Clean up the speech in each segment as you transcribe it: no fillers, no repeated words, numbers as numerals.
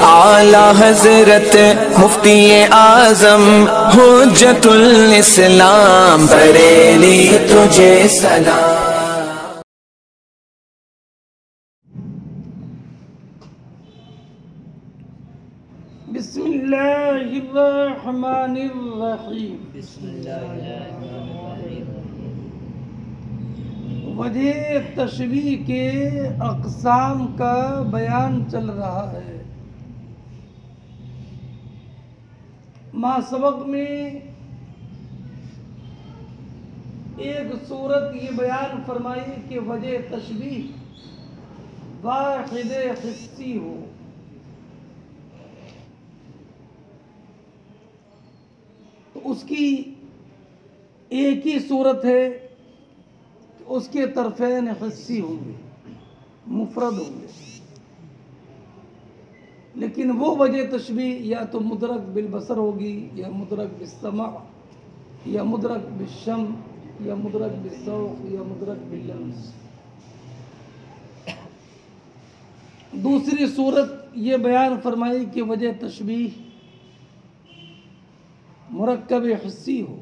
आला हजरत मुफ्ती आजम हुज्जतुल इस्लाम बरेली तुझे सलाम। वजह तशबीह के अक़साम का बयान चल रहा है। मासबक में एक सूरत ये बयान फरमाई कि वजह तशबीह वाहिद हिस्सी हो, तो उसकी एक ही सूरत है कि उसके तरफेन हिस्सी होंगे, मुफरद होंगे। लेकिन वो वजह तशबीह या तो मुदरक बिलबसर होगी, या मुदरक बिस्समा, या मुदरक बिश्शम, या मुदरक बिस्सौक़, या मुदरक बिल्लम्स। दूसरी सूरत ये बयान फरमाई कि वजह तशबीह मुरक्कब हिस्सी हो,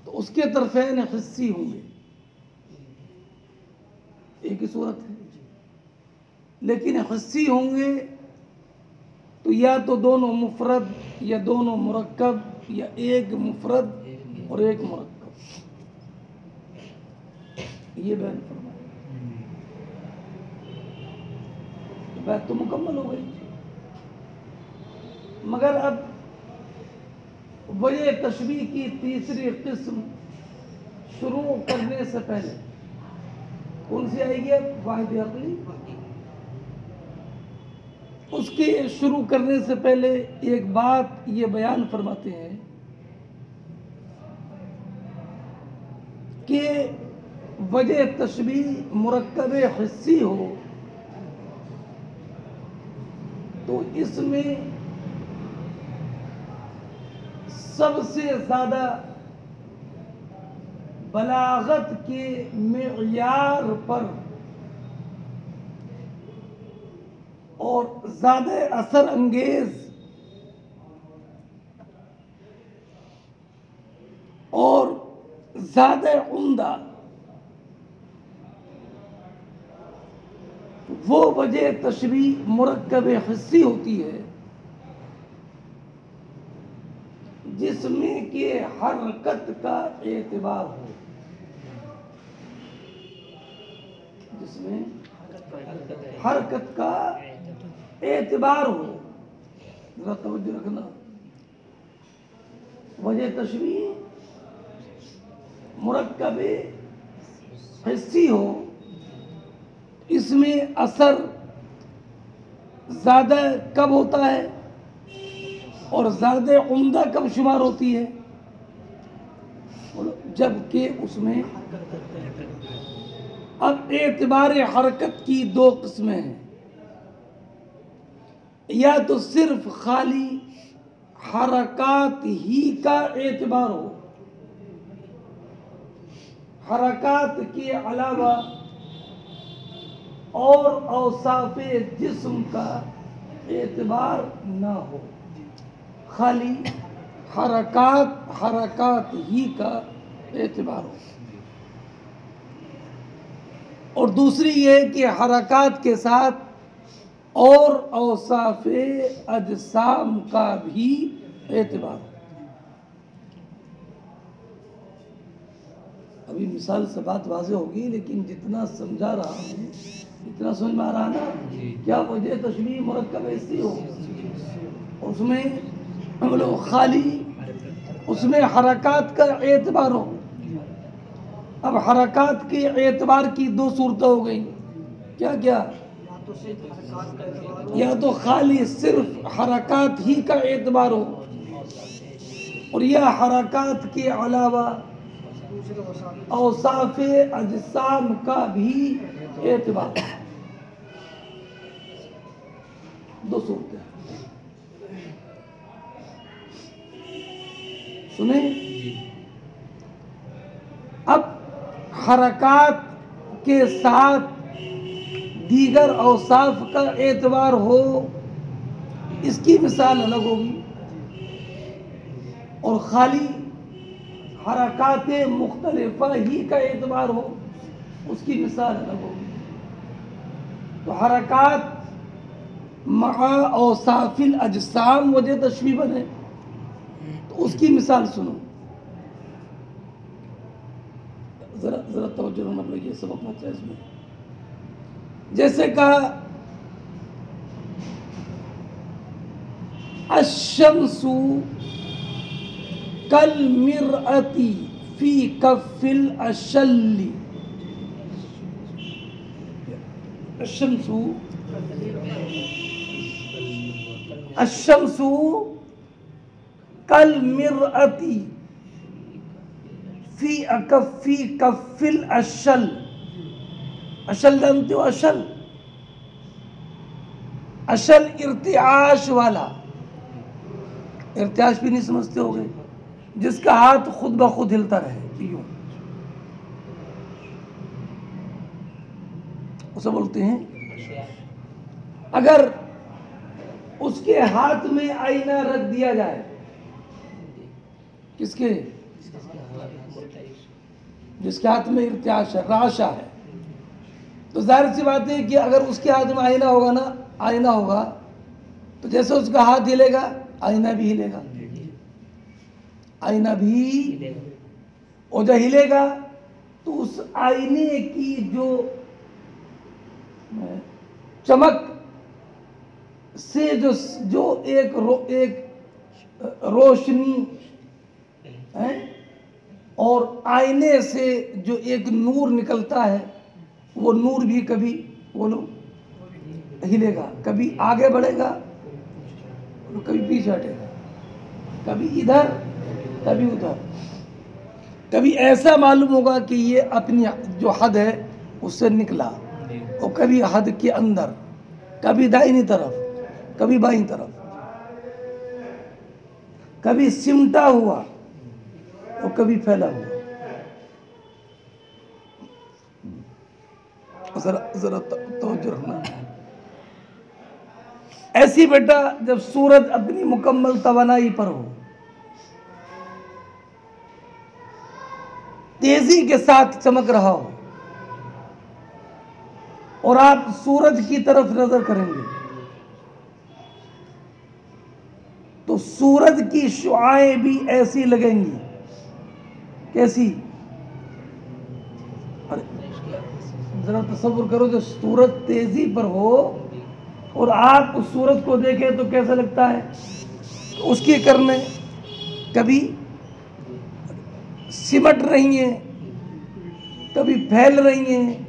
तो उसके तरफेन हिस्सी होंगे। एक ही सूरत है, लेकिन हिस्सी होंगे तो या तो दोनों मुफरद या दोनों मुरक्कब, या एक मुफरद और एक मुरक्कब। ये बयान फरमाया, बात तो मुकम्मल हो गई। मगर अब वजह तशबीह की तीसरी किस्म शुरू करने से पहले कौन सी आएगी? वाहिद अक़ली। उसके शुरू करने से पहले एक बात ये बयान फरमाते हैं कि वजह तशबीह मुरक्कब हिस्सी हो तो इसमें सबसे ज़्यादा बलागत के मेयार पर और ज़्यादा असर अंगेज और ज़्यादा उम्दा वो वजह तशबीह मुरक्कब हिस्सी होती है जिसमें कि हरकत का एतबार हो, जिसमें हरकत का एतबार हो। जरा तवज्जो रखना। वजह तशबीह मुरक्कब हिस्सी हो, इसमें असर ज़्यादा कब होता है और ज़्यादा उम्दा कब शुमार होती है? जबकि उसमें अब एतबार हरकत की दो किस्में हैं। या तो सिर्फ खाली हरकत ही का एतबार हो, हरकत के अलावा और औसाफ़े जिस्म का एतबार ना हो, खाली हरकत ही का एतबार हो। और दूसरी ये कि हरकत के साथ और औसाफ़े अजसाम का भी एतबार हो। अभी मिसाल से बात वाज़ेह होगी, लेकिन जितना समझा रहा हूँ इतना समझ में आ रहा ना। क्या वजह तशबीह मुरक्कब हिस्सी हो, उसमें हम लोग खाली उसमें हरकत का एतबार हो। अब हरकत के एतबार की दो सूरतें हो गई। क्या क्या? या तो खाली सिर्फ हरकत ही का एतबार हो, और यह हरकत के अलावा औसाफ़े अजसाम का भी एतबार। दो सूरतें सुने। अब हरकत के साथ दीगर औसाफ का एतबार हो, इसकी मिसाल अलग होगी। और खाली हरकात मुख्तलिफा ही का एतबार हो, उसकी मिसाल अलग होगी। तो हरकात मआ औसाफिल अजसाम वजह तशबीह बने, तो उसकी मिसाल सुनो। जरा जरा तवज्जो रखना पड़ेगी, सबक मतलब इसमें। जैसे कहा अशम्सु कल मिरअती फी कफिल अशल्ली। अशम्सु अशम्सु कल मिरअती फी कफिल अशल। अशल जानते हो? अशल अशल इर्तिआश वाला। इर्तिआश भी नहीं समझते होगे? जिसका हाथ खुद ब खुद हिलता रहे, यूं उसे बोलते हैं। अगर उसके हाथ में आईना रख दिया जाए, किसके? जिसके हाथ में इर्तिआश है, राशा है, तो जाहिर सी बात है कि अगर उसके हाथ में आईना होगा ना, आईना होगा, तो जैसे उसका हाथ हिलेगा आईना भी हिलेगा, आईना भी। और जब हिलेगा तो उस आईने की जो चमक से जो एक रोशनी है, और आईने से जो एक नूर निकलता है, वो नूर भी कभी बोलो हिलेगा, कभी आगे बढ़ेगा, कभी पीछे हटेगा, कभी इधर कभी उधर। कभी ऐसा मालूम होगा कि ये अपनी जो हद है उससे निकला, और कभी हद के अंदर, कभी दाहिनी तरफ कभी बाईं तरफ, कभी सिमटा हुआ और कभी फैला हुआ। जरा तवज्जो रखना। ऐसी बेटा जब सूरज अपनी मुकम्मल तवानाई पर हो, तेजी के साथ चमक रहा हो, और आप सूरज की तरफ नजर करेंगे, तो सूरज की शुआएं भी ऐसी लगेंगी। कैसी? जरा तसव्वुर करो, जो सूरज तेजी पर हो और आप उस सूरज को देखें तो कैसा लगता है? उसकी करने कभी सिमट रही हैं, कभी फैल रही हैं,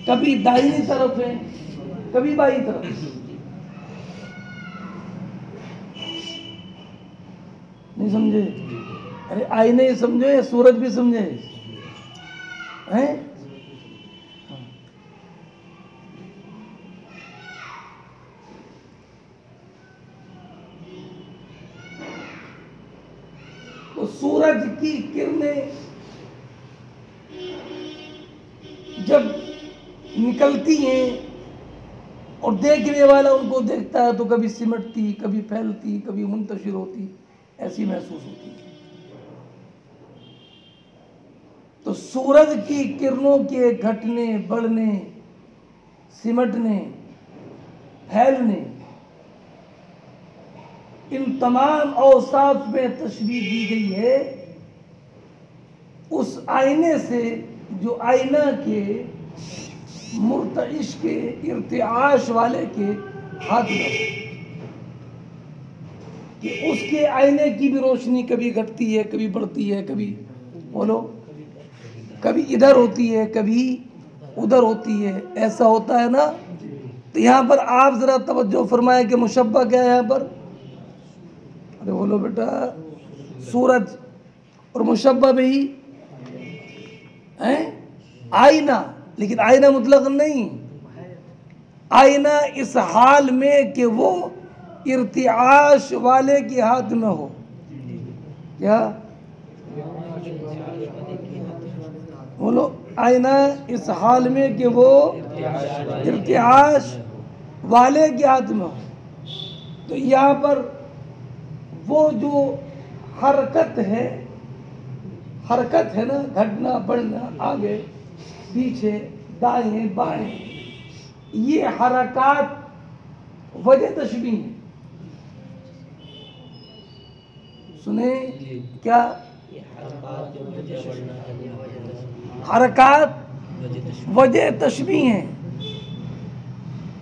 कभी दाहिनी तरफ है, कभी बाईं तरफ। नहीं समझे? अरे आईने ही समझो या सूरज भी समझे हैं? तो सूरज की किरणें जब निकलती हैं और देखने वाला उनको देखता है, तो कभी सिमटती, कभी फैलती, कभी मुंतशिर होती, ऐसी महसूस होती है। तो सूरज की किरणों के घटने, बढ़ने, सिमटने, फैलने, इन तमाम औसाफ में तशबीह दी गई है उस आईने से जो आईना के मुर्तइश के इर्तिआश वाले के हाथ में, कि उसके आईने की भी रोशनी कभी घटती है, कभी बढ़ती है, कभी बोलो कभी इधर होती है, कभी उधर होती है, ऐसा होता है ना। तो यहाँ पर आप जरा तवज्जो फरमाएं कि मुशब्बा क्या है यहाँ पर? अरे बोलो बेटा, सूरज, और मुशब्बा भी है आईना, लेकिन आईना मुतलक नहीं, आईना इस हाल में कि वो इर्तिआश वाले के हाथ में हो। क्या बोलो? आईना इस हाल में कि वो इर्तिआश वाले के हाथ में हो। तो यहाँ पर वो जो हरकत है ना, घटना बढ़ना, आगे पीछे दाएं बाएं, ये हरकत वजह तशबीह है। सुने क्या? हरकत वजह तशबीह है,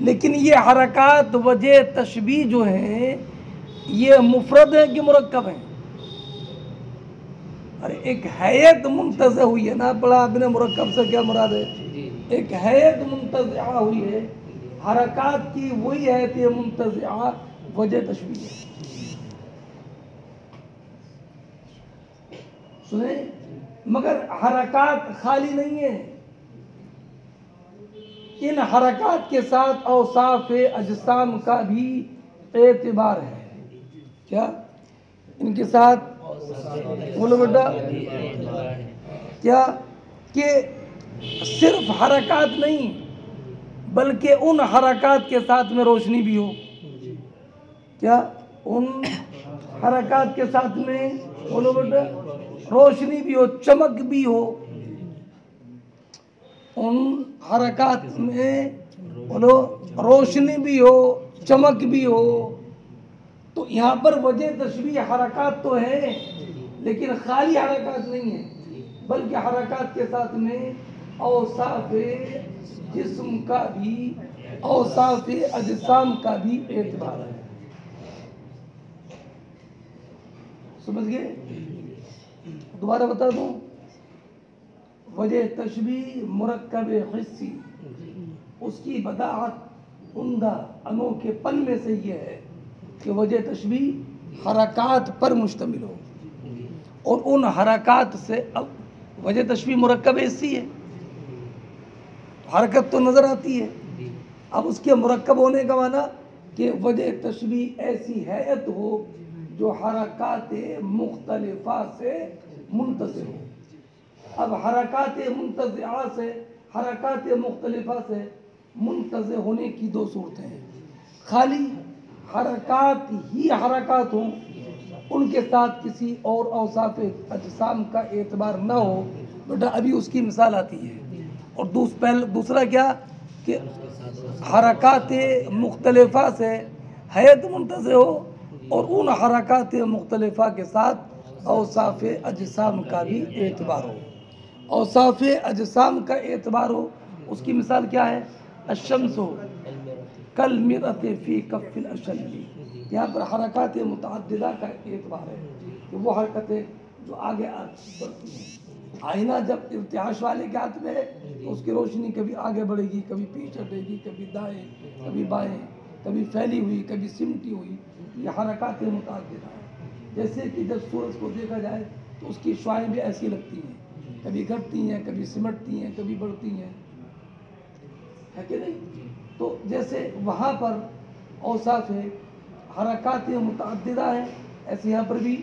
लेकिन ये हरकत वजह तशबीह जो है ये मुफरद है कि मुरक्कब है? अरे एक हैयत मुंतज़ा हुई है ना, पढ़ा आपने मुरक्कब से क्या मुराद है? एक हैयत मुंतज़ा हुई है, हरकत की वही हैयत मुंतज़ा वजह तशबीह है। सुने, मगर हरकत खाली नहीं है, इन हरकत के साथ औसाफ अजसाम का भी एतबार है। क्या इनके साथ? बोलो बेटा क्या? कि सिर्फ हरकत नहीं बल्कि उन हरकत के साथ में रोशनी भी हो। क्या? उन हरकत के साथ में, बोलो बेटा, रोशनी भी हो, चमक भी हो। उन हरकत में बोलो रोशनी भी हो, चमक भी हो। तो यहाँ पर वजह तशबीह हरकत तो है, लेकिन खाली हरकत नहीं है, बल्कि हरकत के साथ में औसाफ जिस्म का भी, औसाफ अजसाम का भी एतबार है। समझ गए? दोबारा बता दूं, वजह तशबीह मुरक्कब हिस्सी, उसकी बदाअत उम्दा अनोखेपन में से ये है कि वजह तशबीह हरकत पर मुश्तमिल हो, और उन हरकत से, अब वजह तशबीह मुरक्कब हिस्सी है, हरकत तो नज़र आती है। अब उसके मुरक्कब होने का माना कि वजह तशबीह ऐसी हैयत हो जो हरकत मुख्तलिफा से मुंतज़िर हो। अब हरकत मुंतज़िआ से, हरकत मुख्तलिफा से मुंतज़िर होने की दो सूरतें हैं। खाली हरकत ही हरकत हो, उनके साथ किसी और औसाफ अजसाम का एतबार ना हो, बेटा अभी उसकी मिसाल आती है। और दूसरा क्या कि हरकत मुख्तलिफा से हैयत मुंतज़िर हो, और उन हरकत मुख्तलिफा के साथ औसाफ अजसाम का भी एतबार हो। औसाफ अजसाम का एतबार हो, उसकी मिसाल क्या है? अशम्स हो कल मिरत फ़ी कफ़िल अशल्ली। यहाँ पर हरकत मुतअद्दिदा का एतबार है कि वो हरकतें जो आगे बढ़ती हैं। आईना जब इर्तिआश वाले के हाथ में है तो उसकी रोशनी कभी आगे बढ़ेगी, कभी पीछे हटेगी, कभी दाएं, कभी बाएं, कभी फैली हुई, कभी सिमटी हुई। ये हरकत मुतअद्दिदा है। जैसे कि जब सूरज को देखा जाए तो उसकी शुआएं भी ऐसी लगती हैं, कभी घटती हैं, कभी सिमटती हैं, कभी बढ़ती हैं, है कि नहीं? तो जैसे वहाँ पर औसाफ है हरकत मुतअद्दिदा है, ऐसे यहाँ पर भी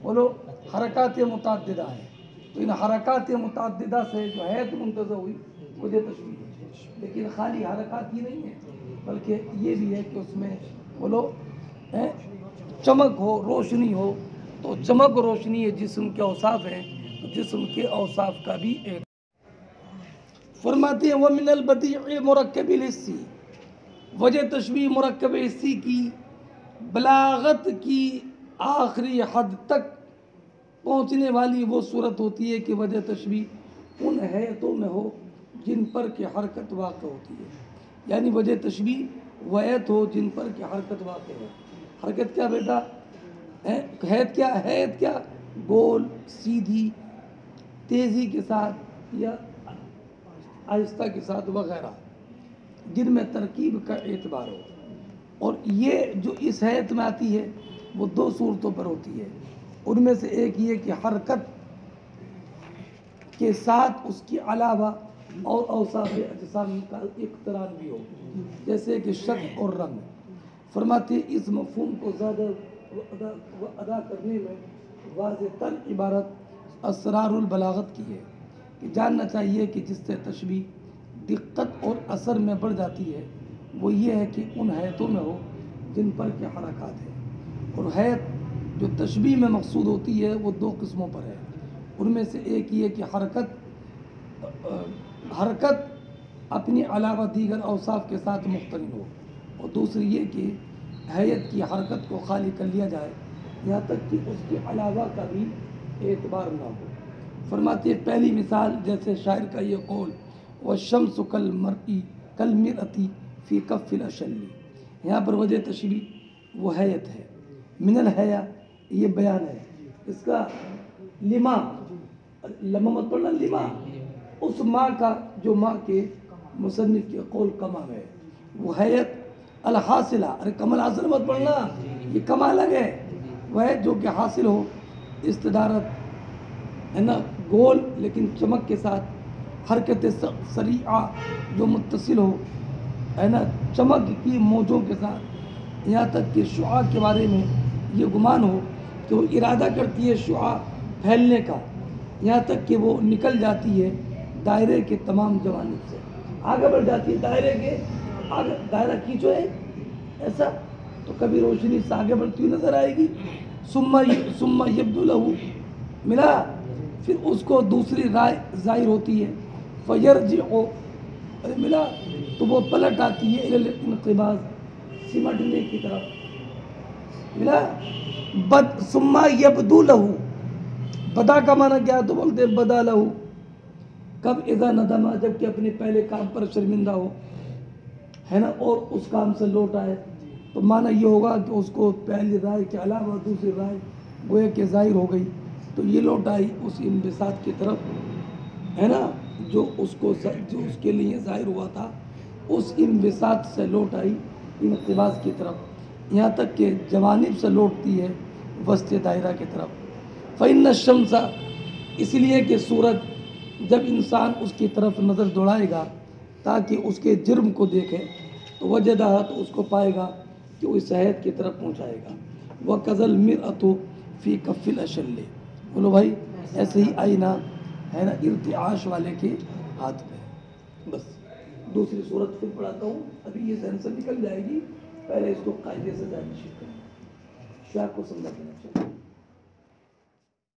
बोलो हरकत मुतअद्दिदा है। तो इन हरकत मुतअद्दिदा से जो हैत मुंतज़ा हुई वजह तशबीह है। लेकिन खाली हरकत ही नहीं है, बल्कि ये भी है कि उसमें बोलो चमक हो, रोशनी हो। तो चमक और रोशनी ये जिस्म के औसाफ हैं, तो जिस्म के औसाफ का भी एक फरमाते हैं। वह मिनल बदीअ मुरक्कबिल हिस्सी, वजह तशबीह मुरक्कब हिस्सी की बलागत की आखिरी हद तक पहुँचने वाली वो सूरत होती है कि वजह तशबीह उन हैतों में हो जिन पर की हरकत वाक़ होती है। यानी वजह तशबीह वह हैत हो जिन पर की हरकत वाक़ हो। हरकत क्या बेटा? हैत क्या? हैत क्या? गोल, सीधी, तेज़ी के साथ या आहिस्ता के साथ वगैरह, जिनमें तरकीब का एतबार हो। और ये जो इस हैत में आती है वो दो सूरतों पर होती है। उनमें से एक ये कि हरकत के साथ उसके अलावा और औसाफ अजसाम का इक़्तिरान भी हो, जैसे कि शक्ल और रंग। फरमाते इस मफ़हूम को ज़्यादा अदा करने में वाज़ेह तर इबारत असरारुल बलागत की है कि जानना चाहिए कि जिससे तशबीह दिक्कत और असर में बढ़ जाती है वो ये है कि उन हैतों में हो जिन पर के हरकत है। और हैत जो तशबीह में मकसूद होती है वो दो किस्मों पर है। उनमें से एक ये कि हरकत अपनी अलावा दीगर औसाफ के साथ मुख्तलिफ हो, और दूसरी ये कि हैत की हरकत को खाली कर लिया जाए यहाँ तक कि उसके अलावा का भी एतबार ना हो। फरमाते हैं पहली मिसाल जैसे शायर का ये कौल व शम्स कल मिरअती फ़ी कफ़िल अशल्ली, यहाँ पर वजह तशबीह वो हैत है। मिनल हया ये बयान है इसका, लिमा लम्हा मत पढ़ना, लिमा उस माँ का जो माँ के मुसन्निफ के कौल कमा है वो हैत अल हासिला, अरे कमल हासिल मत पढ़ना, ये कमा अलग है, वह जो कि हासिल हो इस्तदारत है ना, गोल लेकिन चमक के साथ, हरकत सरीआ जो मुत्तसिल हो है ना, चमक की मौजों के साथ, यहाँ तक कि शुआ के बारे में ये गुमान हो कि वो इरादा करती है शुआ फैलने का, यहाँ तक कि वो निकल जाती है दायरे के तमाम जवानिब से, आगे बढ़ जाती है दायरे के आगे, दायरा खींचो है ऐसा तो कभी रोशनी से आगे बढ़ती हुई नजर आएगी। सुम्मा यब्दु लहू मिला, फिर उसको दूसरी राय जाहिर होती है, फयरजिउ अरे मिला तो वो पलट आती है इलल इनक़िबाज़, सिमटने की तरफ मिला। सुम्मा यब्दु लहू, बदा का माना क्या तो बोलते बदा लहू, कब इज़ा नदमा, जबकि अपने पहले काम पर शर्मिंदा हो है ना, और उस काम से लौट आए तो माना ये होगा कि उसको पहली राय के अलावा दूसरी राय गोया के जाहिर हो गई, तो ये लौट आई उस इंबिसात की तरफ है ना, जो उसके लिए जाहिर हुआ था, उस इंबिसात से लौट आई इनक़िबाज़ की तरफ, यहाँ तक कि जवानिब से लौटती है वस्ते दायरा की तरफ। फ़इन्न शम्सा, इसलिए कि सूरज जब इंसान उसकी तरफ नज़र दौड़ाएगा ताकि उसके जुर्म को देखे तो वजदा, तो उसको पाएगा कि वो इस हैत की तरफ पहुँचाएगा। वह कज़ल मिरअतु फ़ी कफ़िल अशल्ले, बोलो भाई ऐसे ही आईना है ना इर्तिआश वाले के हाथ में। बस दूसरी सूरत फिर पढ़ाता हूँ, अभी ये जहन से निकल जाएगी, पहले इसको कायदे से जान करें, शाह को समझा।